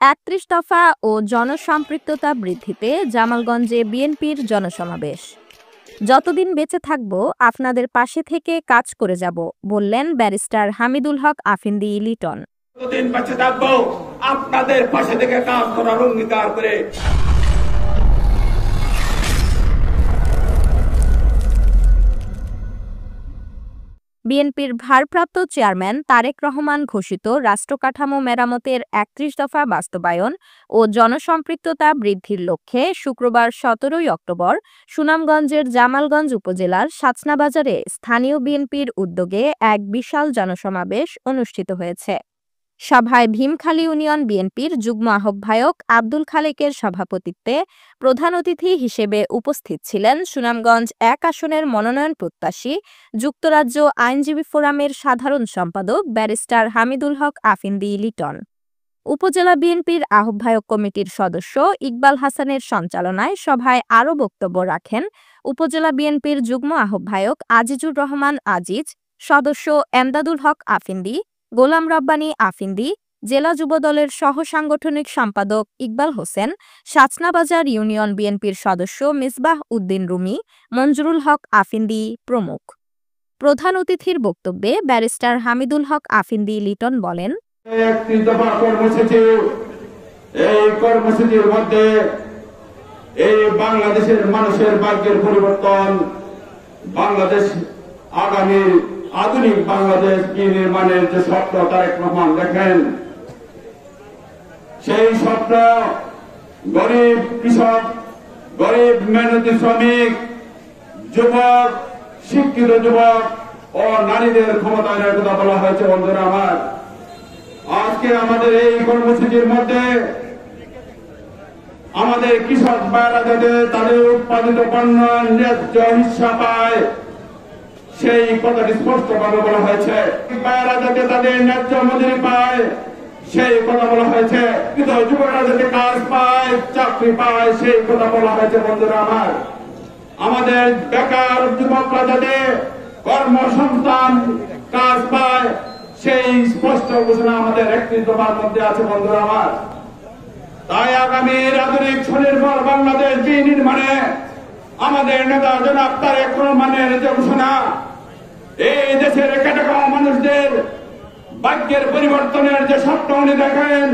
৩১ দফা ও জনসম্পৃক্ততা বৃদ্ধিতে জামালগঞ্জে বিএনপির জনসমাবেশ। যতদিন বেঁচে থাকব আপনাদের পাশে থেকে কাজ করে যাব, বললেন ব্যারিস্টার হামিদুল হক আফিন্দি লিটন। যতদিন বেঁচে থাকব আপনাদের পাশে থেকে কাজ করার অঙ্গীকার করে বিএনপির ভারপ্রাপ্ত চেয়ারম্যান তারেক রহমান ঘোষিত রাষ্ট্রকাঠামো মেরামতের ৩১ দফা বাস্তবায়ন ও জনসম্পৃক্ততা বৃদ্ধির লক্ষ্যে শুক্রবার ১৭ অক্টোবর সুনামগঞ্জের জামালগঞ্জ উপজেলার সাচনাবাজারে স্থানীয় বিএনপির উদ্যোগে এক বিশাল জনসমাবেশ অনুষ্ঠিত হয়েছে। সভায় ভীমখালী ইউনিয়ন বিএনপির যুগ্ম আহ্বায়ক আব্দুল খালেকের সভাপতিত্বে প্রধান অতিথি হিসেবে উপস্থিত ছিলেন সুনামগঞ্জ ১ আসনের মনোনয়ন প্রত্যাশী যুক্তরাজ্য আইনজীবী ফোরামের সাধারণ সম্পাদক ব্যারিস্টার হামিদুল হক আফিন্দি লিটন। উপজেলা বিএনপির আহ্বায়ক কমিটির সদস্য ইকবাল হাসানের সঞ্চালনায় সভায় আরও বক্তব্য রাখেন উপজেলা বিএনপির যুগ্ম আহ্বায়ক আজিজুর রহমান আজিজ, সদস্য এমদাদুল হক আফিন্দি, গোলাম রব্বানী আফিন্দি, জেলা যুবদলের সহ সাংগঠনিক সম্পাদক ইকবাল হোসেন, সাচনাবাজার ইউনিয়ন বিএনপির সদস্য মিসবাহ উদ্দিন রুমি, মঞ্জুরুল হক আফিন্দি প্রমুখ। প্রধান অতিথির বক্তব্যে ব্যারিস্টার হামিদুল হক আফিন্দি লিটন বলেন, এই কর্মসূচির মধ্যে এই বাংলাদেশের মানুষের ভাগ্যের পরিবর্তন, বাংলাদেশ আগামী আধুনিক বাংলাদেশ নির্মাণের যে স্বপ্ন তারেক রহমান দেখেন, সেই স্বপ্ন গরিব কৃষক, গরিব মেহনতি শ্রমিক, যুবক, শিক্ষিত যুবক ও নারীদের ক্ষমতায়নের কথা বলা হয়েছে। বন্ধুরা আমার, আজকে আমাদের এই কর্মসূচির মধ্যে আমাদের কৃষক ভাইরা যাতে তাদের উৎপাদিত পণ্য ন্যায্য হিস্সা পায়, সেই কথাটি স্পষ্টভাবে বলা হয়েছে। ভাইরা যাতে তাদের ন্যায্য মজুরি পায়, সেই কথা বলা হয়েছে। কিন্তু যুবকরা যাতে কাজ পায়, চাকরি পায়, সেই কথা বলা হয়েছে। বন্ধুরা আমার, আমাদের বেকার যুবকরা যাতে কর্মসংস্থান কাজ পায়, সেই স্পষ্ট ঘোষণা আমাদের ৩১ দফার মধ্যে আছে। বন্ধুরা আমার, তাই আগামীর আধুনিক স্বনির্ভর বাংলাদেশ নির্মাণে আমাদের নেতা জনাব তারেক রহমানের যে ঘোষণা, এই দেশের কেটে খাওয়া মানুষদের ভাগ্যের পরিবর্তনের যে স্বপ্ন উনি দেখেন,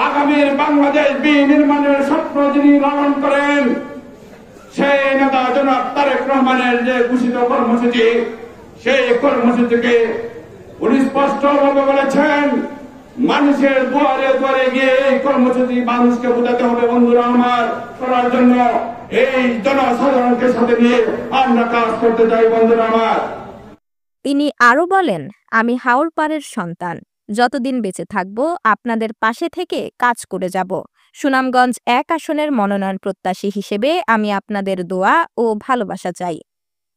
আগামীর বাংলাদেশ নির্মাণের স্বপ্ন যিনি লালন করেন, সেই নেতা জনাব তারেক রহমানের যে ঘোষিত কর্মসূচি, সেই কর্মসূচিকে উনি স্পষ্টভাবে বলেছেন মানুষের দুয়ারে দুয়ারে গিয়ে এই কর্মসূচি মানুষকে বোঝাতে হবে। বন্ধুরা আমার, করার জন্য এই জনসাধারণকে সাথে নিয়ে আমরা কাজ করতে চাই। বন্ধুরা আমার, তিনি আরও বলেন, আমি হাওড়পাড়ের সন্তান, যতদিন বেঁচে থাকব আপনাদের পাশে থেকে কাজ করে যাব। সুনামগঞ্জ ১ আসনের মনোনয়ন প্রত্যাশী হিসেবে আমি আপনাদের দোয়া ও ভালোবাসা চাই।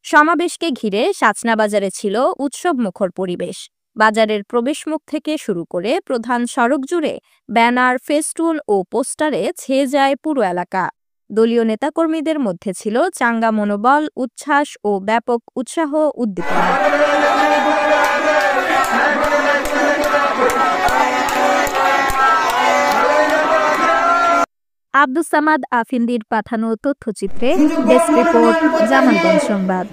সমাবেশকে ঘিরে সাচনাবাজারে ছিল উৎসব মুখর পরিবেশ। বাজারের প্রবেশমুখ থেকে শুরু করে প্রধান সড়ক জুড়ে ব্যানার, ফেস্টুন ও পোস্টারে ছেয়ে যায় পুরো এলাকা। দলীয় নেতাকর্মীদের মধ্যে ছিল চাঙ্গা মনোবল, উচ্ছ্বাস ও ব্যাপক উৎসাহ উদ্দীপনা। আব্দুস সামাদ আফিন্দির পাঠানো তথ্যচিত্রে ডেস্ক রিপোর্ট, জামালগঞ্জ সংবাদ।